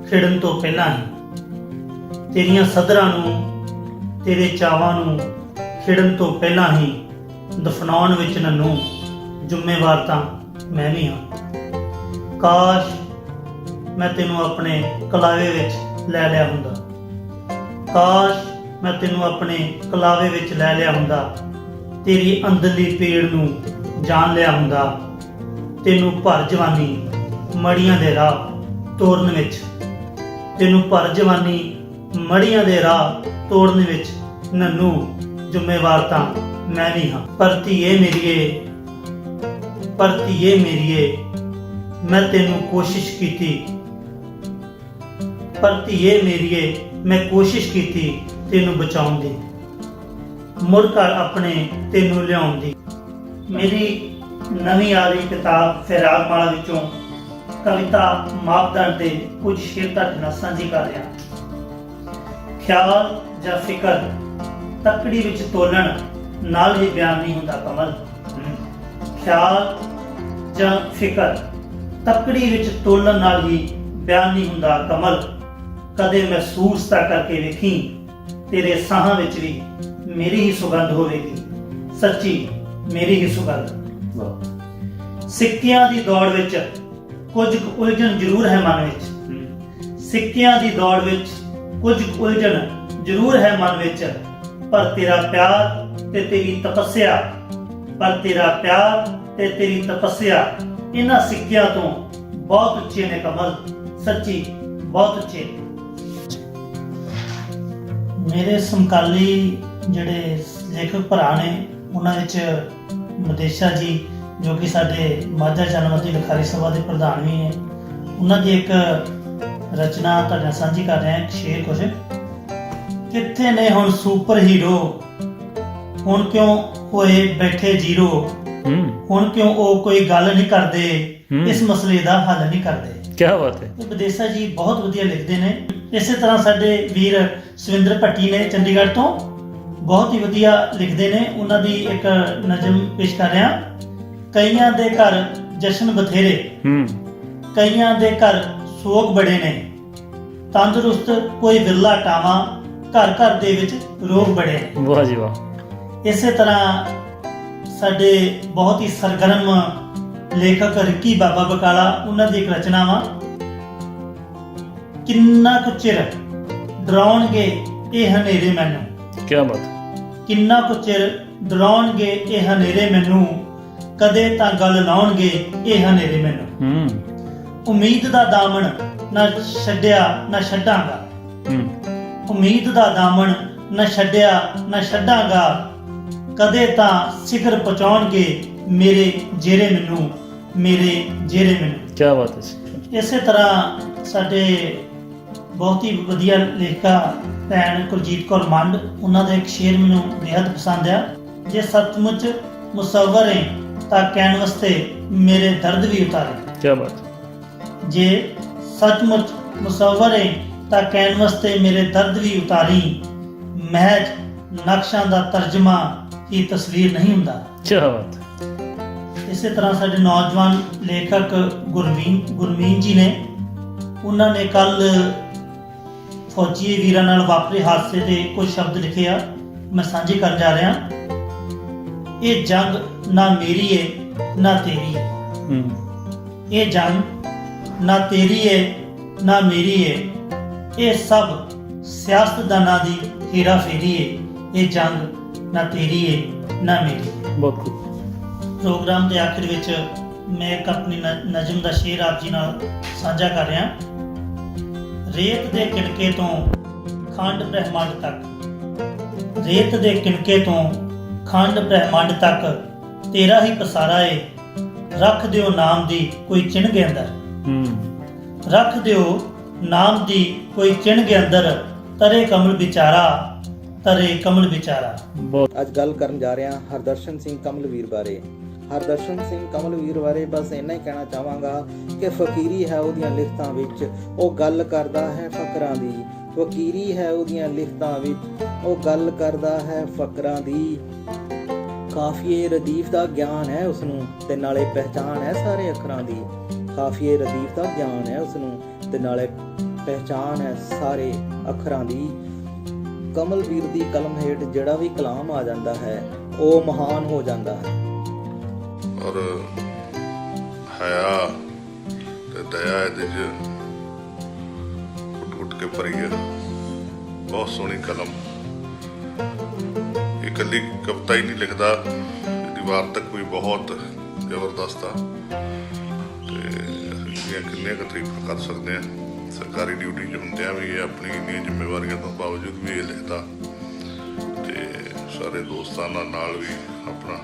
ਖਿੜਨ ਤੋਂ ਪਹਿਲਾਂ ਹੀ, ਤੇਰੀਆਂ ਸਦਰਾਂ ਨੂੰ, ਤੇਰੇ ਚਾਵਾਂ ਨੂੰ ਖਿੜਨ ਤੋਂ ਪਹਿਲਾਂ ਹੀ, ਦਫਨਾਉਣ ਵਿੱਚ ਨੰਨੂ ਜ਼ਿੰਮੇਵਾਰ ਤਾਂ ਮੈਂ ਵੀ ਹਾਂ। ਕਾਸ਼ ਮੈਂ ਤੈਨੂੰ ਆਪਣੇ ਕਲਾਵੇ ਵਿੱਚ ਲੈ ਲਿਆ ਹੁੰਦਾ, ਕਾਸ਼ ਮੈਂ ਤੈਨੂੰ ਆਪਣੇ ਕਲਾਵੇ ਵਿੱਚ ਲੈ ਲਿਆ ਹੁੰਦਾ, ਤੇਰੀ ਅੰਦਰਲੀ ਪੀੜ ਨੂੰ ਜਾਣ ਲਿਆ ਹੁੰਦਾ, ਤੈਨੂੰ ਭਰ ਜਵਾਨੀ ਮੜੀਆਂ ਦੇ ਰਾਹ ਤੋੜਨ ਵਿੱਚ, ਤੈਨੂੰ ਭਰ ਜਵਾਨੀ ਮੜੀਆਂ ਦੇ ਰਾਹ ਤੋੜਨ ਵਿੱਚ ਨੰਨੂ ਜ਼ਿੰਮੇਵਾਰ ਤਾਂ ਮੈਂ ਵੀ ਹਾਂ। ਪਰ ਧੀਏ ਮੇਰੀਏ, ਪਰ ਧੀਏ ਮੇਰੀਏ, ਮੈਂ ਤੈਨੂੰ ਕੋਸ਼ਿਸ਼ ਕੀਤੀ, ਪਰ ਧੀਏ ਮੇਰੀਏ ਮੈਂ ਕੋਸ਼ਿਸ਼ ਕੀਤੀ ਤੈਨੂੰ ਬਚਾਉਣ ਦੀ, ਮੁੜ ਘਰ ਆਪਣੇ ਤੈਨੂੰ ਲਿਆਉਣ ਦੀ। ਮੇਰੀ ਨਵੀਂ ਆ ਰਹੀ ਕਿਤਾਬ ਫਿਰਾਕ ਮਾਲਾ ਵਿੱਚੋਂ ਕਵਿਤਾ ਮਾਪਦੰਡ ਦੇ ਕੁਝ ਸ਼ੇਰ ਤੁਹਾਡੇ ਨਾਲ ਸਾਂਝੀ ਕਰ ਰਿਹਾ। ਖਿਆਲ ਜਾਂ ਫਿਕਰ ਤੱਕੜੀ ਵਿੱਚ ਤੋਲਣ ਨਾਲ ਹੀ ਬਿਆਨ ਨਹੀਂ ਹੁੰਦਾ ਕਮਲ। ਖਿਆਲ ਜਾਂ ਫਿਕਰ ਤੱਕੜੀ ਵਿੱਚ ਤੋਲਣ ਨਾਲ ਹੀ ਬਿਆਨ ਨਹੀਂ ਹੁੰਦਾ ਕਮਲ। ਕਦੇ ਮਹਿਸੂਸ ਤਾਂ ਕਰਕੇ ਵੇਖੀ, ਤੇਰੇ ਸਾਹਾਂ ਵਿੱਚ ਵੀ ਮੇਰੀ ਹੀ ਸੁਗੰਧ ਹੋਵੇਗੀ, ਸੱਚੀ ਮੇਰੀ ਹੀ ਸੁਗੰਧ। ਵਾਹ। ਸਿੱਕਿਆਂ ਦੀ ਦੌੜ ਵਿੱਚ ਕੁਝ ਕੁ ਉਲਝਣ ਜ਼ਰੂਰ ਹੈ ਮਨ ਵਿੱਚ। ਸਿੱਕਿਆਂ ਦੀ ਦੌੜ ਵਿੱਚ ਕੁਝ ਕੁ ਉਲਝਣ ਜ਼ਰੂਰ ਹੈ ਮਨ ਵਿੱਚ, ਪਰ ਤੇਰਾ ਪਿਆਰ ਤੇ ਤੇਰੀ ਤਪੱਸਿਆ, ਪਰ ਤੇਰਾ ਪਿਆਰ ਤੇ ਤੇਰੀ ਤਪੱਸਿਆ ਇਹਨਾਂ ਸਿੱਕਿਆਂ ਤੋਂ ਬਹੁਤ ਉੱਚੇ ਨੇ ਕਮਲ, ਸੱਚੀ ਬਹੁਤ ਉੱਚੇ। ਮੇਰੇ ਸਮਕਾਲੀ ਜਿਹੜੇ ਲੇਖਕ ਭਰਾ ਨੇ, ਉਹਨਾਂ ਵਿੱਚ ਮਦੇਸ਼ਾ ਜੀ ਜੋ ਕਿ ਸਾਡੇ ਮਾਝਾ ਜਨਮਤੀ ਲਿਖਾਰੀ ਸਭਾ ਦੇ ਪ੍ਰਧਾਨ ਵੀ ਹੈ, ਉਹਨਾਂ ਦੀ ਇੱਕ ਰਚਨਾ ਤੁਹਾਡੇ ਨਾਲ ਸਾਂਝੀ ਕਰ ਰਹੇ ਹਾਂ। ਇੱਕ ਸ਼ੇਰ ਕੁਝ, ਕਿੱਥੇ ਨੇ ਹੁਣ ਸੁਪਰ ਹੀਰੋ, ਹੁਣ ਕਿਉਂ ਹੋਏ ਬੈਠੇ ਜ਼ੀਰੋ, ਹੁਣ ਕਿਉਂ ਉਹ ਕੋਈ ਗੱਲ ਨਹੀਂ ਕਰਦੇ, ਇਸ ਮਸਲੇ ਦਾ ਹੱਲ ਨਹੀਂ ਕਰਦੇ। ਕੀ ਬਾਤ ਹੈ। ਮਦੇਸ਼ਾ ਜੀ ਬਹੁਤ ਵਧੀਆ ਲਿਖਦੇ ਨੇ। ਇਸੇ ਤਰ੍ਹਾਂ ਸਾਡੇ ਵੀਰ ਸਵਿੰਦਰ ਭੱਟੀ ਨੇ ਚੰਡੀਗੜ੍ਹ ਤੋਂ, ਬਹੁਤ ਹੀ ਵਧੀਆ ਲਿਖਦੇ ਨੇ। ਉਹਨਾਂ ਦੀ ਇੱਕ ਨਜ਼ਮ ਪੇਸ਼ ਕਰ ਰਿਹਾ। ਕਈਆਂ ਦੇ ਘਰ ਜਸ਼ਨ ਬਥੇਰੇ, ਕਈਆਂ ਦੇ ਘਰ ਸੋਗ ਬੜੇ ਨੇ, ਤੰਦਰੁਸਤ ਕੋਈ ਵਿਰਲਾ ਟਾਵਾਂ, ਘਰ ਘਰ ਦੇ ਵਿੱਚ ਰੋਗ ਬੜੇ ਨੇ। ਵਾਹ ਜੀ ਵਾਹ। ਇਸੇ ਤਰ੍ਹਾਂ ਸਾਡੇ ਬਹੁਤ ਹੀ ਸਰਗਰਮ ਲੇਖਕ ਰਿੱਕੀ ਬਾਬਾ ਬਕਾਲਾ, ਉਹਨਾਂ ਦੀ ਇੱਕ ਰਚਨਾ ਵਾ, ਕਿੰਨਾ ਕੁ ਚਿਰ ਡਰਾਉਣਗੇ ਇਹ ਹਨੇਰੇ ਮੈਨੂੰ। ਕੀ ਬਾਤ। ਕਿੰਨਾ ਕੁ ਚਿਰ ਡਰਾਉਣਗੇ ਇਹ ਹਨੇਰੇ ਮੈਨੂੰ, ਕਦੇ ਤਾਂ ਗੱਲ ਲਾਉਣਗੇ ਇਹ ਹਨੇਰੇ ਮੈਨੂੰ। ਉਮੀਦ ਦਾ ਦਾਮਨ ਨਾ ਛੱਡਿਆ ਨਾ ਛੱਡਾਂਗਾ, ਉਮੀਦ ਦਾ ਦਾਮਨ ਨਾ ਛੱਡਿਆ ਨਾ ਛੱਡਾਂਗਾ, ਕਦੇ ਤਾਂ ਸਿਖਰ ਪਹੁੰਚਾਉਣਗੇ ਮੇਰੇ ਜੇਰੇ ਮੈਨੂੰ, ਮੇਰੇ ਜੇਰੇ ਮੈਨੂੰ। ਕੀ ਬਾਤ ਹੈ। ਇਸੇ ਤਰ੍ਹਾਂ ਸਾਡੇ ਬਹੁਤ ਹੀ ਵਧੀਆ ਲੇਖਿਕਾ ਭੈਣ ਕੁਲਜੀਤ ਕੌਰ ਮੰਡ, ਉਹਨਾਂ ਦਾ ਇੱਕ ਸ਼ੇਰ ਮੈਨੂੰ ਬੇहद ਪਸੰਦ ਆ। ਜੇ ਸੱਚਮੁੱਚ ਮੁਸੱਵਰ ਹੈ ਤਾਂ ਕੈਨਵਸ ਤੇ ਮੇਰੇ ਦਰਦ ਵੀ ਉਤਾਰੇ। ਕੀ ਬਾਤ। ਜੇ ਸੱਚਮੁੱਚ ਮੁਸੱਵਰ ਹੈ ਤਾਂ ਕੈਨਵਸ ਤੇ ਮੇਰੇ ਦਰਦ ਵੀ ਉਤਾਰੀ, ਮਹਿਜ ਨਕਸ਼ਾਂ ਦਾ ਤਰਜਮਾ ਹੀ ਤਸਵੀਰ ਨਹੀਂ ਹੁੰਦਾ। ਕੀ ਬਾਤ। ਇਸੇ ਤਰ੍ਹਾਂ ਸਾਡੇ ਨੌਜਵਾਨ ਲੇਖਕ ਗੁਰਮੀਨ ਜੀ ਨੇ, ਉਹਨਾਂ ਨੇ ਕੱਲ ਫੌਜੀ ਵੀਰਾਂ ਨਾਲ ਵਾਪਰੇ ਹਾਦਸੇ ਤੇ ਕੁਝ ਸ਼ਬਦ ਲਿਖੇ ਆ, ਮੈਂ ਸਾਂਝੇ ਕਰਨ ਜਾ ਰਿਹਾ। ਇਹ ਜੰਗ ਨਾ ਮੇਰੀ ਏ ਨਾ ਤੇਰੀ ਏ, ਇਹ ਜੰਗ ਨਾ ਤੇਰੀ ਏ ਨਾ ਮੇਰੀ ਏ, ਇਹ ਸਭ ਸਿਆਸਤਦਾਨਾਂ ਦੀ ਹੇਰਾ ਫੇਰੀ ਏ, ਇਹ ਜੰਗ ਨਾ ਤੇਰੀ ਏ ਨਾ ਮੇਰੀ। ਬਹੁਤ ਖੂਬ। ਪ੍ਰੋਗਰਾਮ ਦੇ ਆਖਿਰ ਵਿੱਚ ਮੈਂ ਇੱਕ ਆਪਣੀ ਨਜ਼ਮ ਦਾ ਸ਼ੇਰ ਆਪ ਜੀ ਨਾਲ ਸਾਂਝਾ ਕਰ ਰਿਹਾ। ਰੇਤ ਦੇ ਕਿਣਕੇ ਤੋਂ ਖੰਡ ਬ੍ਰਹਿਮੰਡ ਤੱਕ, ਰੇਤ ਦੇ ਕਿਣਕੇ ਤੋਂ ਖੰਡ ਬ੍ਰਹਿਮੰਡ ਤੱਕ ਤੇਰਾ ਹੀ ਪਸਾਰਾ ਏ, ਰੱਖ ਦਿਓ ਨਾਮ ਦੀ ਕੋਈ ਚਿਣਗੇ ਅੰਦਰ, ਰੱਖ ਦਿਓ ਨਾਮ ਦੀ ਕੋਈ ਚਿਣਗੇ ਅੰਦਰ, ਤਰੇ ਕਮਲ ਵਿਚਾਰਾ, ਤਰੇ ਕਮਲ ਵਿਚਾਰਾ। ਅੱਜ ਗੱਲ ਕਰਨ ਜਾ ਰਹੇ ਹਾਂ ਹਰਦਰਸ਼ਨ ਸਿੰਘ ਕਮਲਵੀਰ ਬਾਰੇ। ਹਰਦਰਸ਼ਨ ਸਿੰਘ ਕਮਲਵੀਰ ਬਾਰੇ ਬਸ ਇੰਨਾ ਹੀ ਕਹਿਣਾ ਚਾਹਾਂਗਾ ਕਿ ਫਕੀਰੀ ਹੈ ਉਹਦੀਆਂ ਲਿਖਤਾਂ ਵਿੱਚ, ਉਹ ਗੱਲ ਕਰਦਾ ਹੈ ਫਕਰਾਂ ਦੀ। ਫਕੀਰੀ ਹੈ ਉਹਦੀਆਂ ਲਿਖਤਾਂ ਵਿੱਚ, ਉਹ ਗੱਲ ਕਰਦਾ ਹੈ ਫਕਰਾਂ ਦੀ। ਕਾਫੀਏ ਰਦੀਫ ਦਾ ਗਿਆਨ ਹੈ ਉਸਨੂੰ ਤੇ ਨਾਲੇ ਪਹਿਚਾਨ ਹੈ ਸਾਰੇ ਅੱਖਰਾਂ ਦੀ। ਕਾਫੀਏ ਰਦੀਫ ਦਾ ਗਿਆਨ ਹੈ ਉਸਨੂੰ ਤੇ ਨਾਲੇ ਪਹਿਚਾਨ ਹੈ ਸਾਰੇ ਅੱਖਰਾਂ ਦੀ। ਕਮਲਵੀਰ ਦੀ ਕਲਮ ਹੇਠ ਜਿਹੜਾ ਵੀ ਕਲਾਮ ਆ ਜਾਂਦਾ ਹੈ ਉਹ ਮਹਾਨ ਹੋ ਜਾਂਦਾ ਹੈ। ਔਰ ਹਯਾ ਤੇ ਦਇਆ ਇਹਦੇ 'ਚ ਉੱਠ ਕੇ ਭਰੀ ਹੈ। ਬਹੁਤ ਸੋਹਣੀ ਕਲਮ। ਇਹ ਇਕੱਲੀ ਕਵਿਤਾ ਹੀ ਨਹੀਂ ਲਿਖਦਾ, ਇਹਦੀ ਵਾਰਤਕ ਵੀ ਬਹੁਤ ਜ਼ਬਰਦਸਤ ਆ ਤੇ ਅਸੀਂ ਕਿੰਨੇ ਕੁ ਤਾਰੀਫਾਂ ਕਰ ਸਕਦੇ ਹਾਂ। ਸਰਕਾਰੀ ਡਿਊਟੀ 'ਚ ਹੁੰਦਿਆਂ ਵੀ ਇਹ ਆਪਣੀ ਇੰਨੀਆਂ ਜ਼ਿੰਮੇਵਾਰੀਆਂ ਤੋਂ ਬਾਵਜੂਦ ਵੀ ਇਹ ਲਿਖਦਾ ਤੇ ਸਾਰੇ ਦੋਸਤਾਂ ਨਾਲ ਵੀ ਆਪਣਾ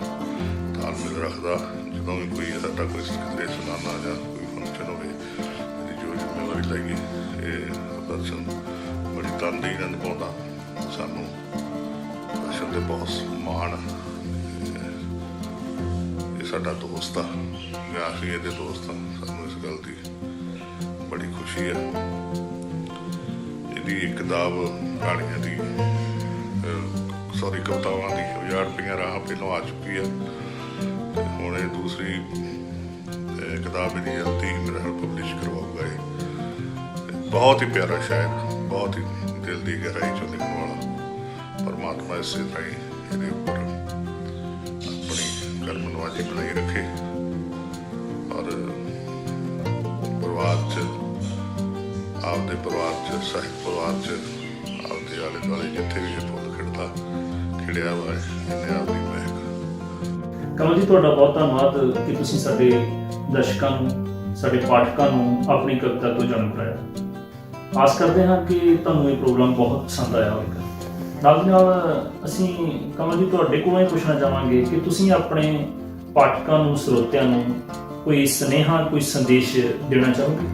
ਤਾਲਮੇਲ ਰੱਖਦਾ। ਜਦੋਂ ਵੀ ਕੋਈ ਸਾਡਾ ਕੋਈ ਸਲਾਨਾ ਜਾਂ ਕੋਈ ਫੰਕਸ਼ਨ ਹੋਵੇ, ਇਹਦੀ ਜੋ ਜ਼ਿੰਮੇਵਾਰੀ ਲਾਈਏ ਇਹ ਦਰਸ਼ਨ ਬੜੀ ਤਨਦੇਹੀ ਨਾਲ ਨਿਭਾਉਂਦਾ। ਸਾਨੂੰ ਦਰਸ਼ਨ ਦੇ ਬਹੁਤ ਮਾਣ। ਇਹ ਸਾਡਾ ਦੋਸਤ ਆ ਜਾਂ ਅਸੀਂ ਇਹਦੇ ਦੋਸਤ ਆ, ਸਾਨੂੰ ਇਸ ਗੱਲ ਦੀ ਬੜੀ ਖੁਸ਼ੀ ਹੈ। ਇਹਦੀ ਇੱਕ ਕਿਤਾਬ ਕਹਾਣੀਆਂ ਦੀ ਕਵਿਤਾਵਾਂ ਦੀ 1000 ਰੁਪਈਆ ਰਾਹ ਪਹਿਲਾਂ ਆ ਚੁੱਕੀ ਹੈ ਤੇ ਹੁਣ ਇਹ ਦੂਸਰੀ किताब भी जल्दी मेरे हाल पब्लिश करवाऊंगा ये। बहुत ही प्यारा शायर, बहुत ही दिल की गहराई चो लिखने वाला। परमात्मा इस तरह ही ये उपर अपनी कलमनवाजी बनाई रखे और परिवार च आपदे परिवार च साहित्य परिवार च आपदे आले दुआले जिथे भी ये फुल खिड़िया वा इन्हें आपकी महक। ਕਮਲ ਜੀ, ਤੁਹਾਡਾ ਬਹੁਤ ਧੰਨਵਾਦ ਕਿ ਤੁਸੀਂ ਸਾਡੇ ਦਰਸ਼ਕਾਂ ਨੂੰ, ਸਾਡੇ ਪਾਠਕਾਂ ਨੂੰ ਆਪਣੀ ਕਵਿਤਾ ਤੋਂ ਜਾਣੂ ਕਰਾਇਆ। ਆਸ ਕਰਦੇ ਹਾਂ ਕਿ ਤੁਹਾਨੂੰ ਇਹ ਪ੍ਰੋਗਰਾਮ ਬਹੁਤ ਪਸੰਦ ਆਇਆ ਹੋਵੇਗਾ। ਨਾਲ ਦੀ ਨਾਲ ਅਸੀਂ ਕਮਲ ਜੀ ਤੁਹਾਡੇ ਕੋਲੋਂ ਇਹ ਪੁੱਛਣਾ ਚਾਹਾਂਗੇ ਕਿ ਤੁਸੀਂ ਆਪਣੇ ਪਾਠਕਾਂ ਨੂੰ, ਸਰੋਤਿਆਂ ਨੂੰ ਕੋਈ ਸੁਨੇਹਾ, ਕੋਈ ਸੰਦੇਸ਼ ਦੇਣਾ ਚਾਹੋਗੇ?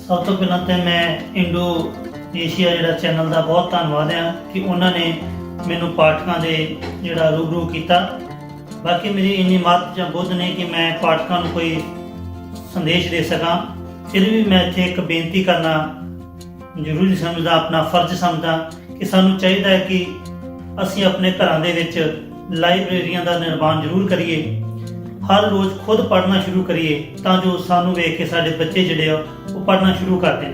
ਸਭ ਤੋਂ ਪਹਿਲਾਂ ਤਾਂ ਮੈਂ ਇੰਡੋ ਏਸ਼ੀਆ ਜਿਹੜਾ ਚੈਨਲ ਦਾ ਬਹੁਤ ਧੰਨਵਾਦ ਆ ਕਿ ਉਹਨਾਂ ਨੇ ਮੈਨੂੰ ਪਾਠਕਾਂ ਦੇ ਜਿਹੜਾ ਰੂਬਰੂ ਕੀਤਾ। ਬਾਕੀ ਮੇਰੀ ਇੰਨੀ ਮੱਤ ਜਾਂ ਬੁੱਧ ਨਹੀਂ ਕਿ ਮੈਂ ਪਾਠਕਾਂ ਨੂੰ ਕੋਈ ਸੰਦੇਸ਼ ਦੇ ਸਕਾਂ। ਫਿਰ ਵੀ ਮੈਂ ਇੱਥੇ ਇੱਕ ਬੇਨਤੀ ਕਰਨਾ ਜ਼ਰੂਰੀ ਸਮਝਦਾ, ਆਪਣਾ ਫਰਜ਼ ਸਮਝਦਾ ਕਿ ਸਾਨੂੰ ਚਾਹੀਦਾ ਹੈ ਕਿ ਅਸੀਂ ਆਪਣੇ ਘਰਾਂ ਦੇ ਵਿੱਚ ਲਾਇਬ੍ਰੇਰੀਆਂ ਦਾ ਨਿਰਮਾਣ ਜ਼ਰੂਰ ਕਰੀਏ। ਹਰ ਰੋਜ਼ ਖੁਦ ਪੜ੍ਹਨਾ ਸ਼ੁਰੂ ਕਰੀਏ ਤਾਂ ਜੋ ਸਾਨੂੰ ਵੇਖ ਕੇ ਸਾਡੇ ਬੱਚੇ ਜਿਹੜੇ ਆ ਉਹ ਪੜ੍ਹਨਾ ਸ਼ੁਰੂ ਕਰ ਦੇਣ।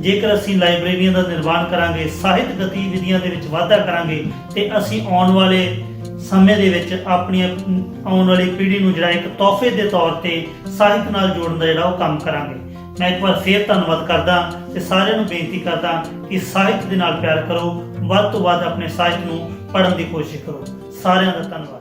ਜੇਕਰ ਅਸੀਂ ਲਾਇਬ੍ਰੇਰੀਆਂ ਦਾ ਨਿਰਮਾਣ ਕਰਾਂਗੇ, ਸਾਹਿਤ ਗਤੀਵਿਧੀਆਂ ਦੇ ਵਿੱਚ ਵਾਧਾ ਕਰਾਂਗੇ ਤੇ ਅਸੀਂ ਆਉਣ ਵਾਲੇ ਸਮੇਂ ਦੇ ਵਿੱਚ ਆਪਣੀ ਆਉਣ ਵਾਲੀ ਪੀੜ੍ਹੀ ਨੂੰ ਜਿਹੜਾ ਇੱਕ ਤੋਹਫੇ ਦੇ ਤੌਰ ਤੇ ਸਾਹਿਤ ਨਾਲ ਜੋੜਨ ਦਾ ਜਿਹੜਾ ਉਹ ਕੰਮ ਕਰਾਂਗੇ। ਮੈਂ ਇੱਕ ਵਾਰ ਫੇਰ ਧੰਨਵਾਦ ਕਰਦਾ ਤੇ ਸਾਰਿਆਂ ਨੂੰ ਬੇਨਤੀ ਕਰਦਾ ਕਿ ਸਾਹਿਤ ਦੇ ਨਾਲ ਪਿਆਰ ਕਰੋ, ਵੱਧ ਤੋਂ ਵੱਧ ਆਪਣੇ ਸਾਹਿਤ ਨੂੰ ਪੜ੍ਹਨ ਦੀ ਕੋਸ਼ਿਸ਼ ਕਰੋ। ਸਾਰਿਆਂ ਦਾ ਧੰਨਵਾਦ।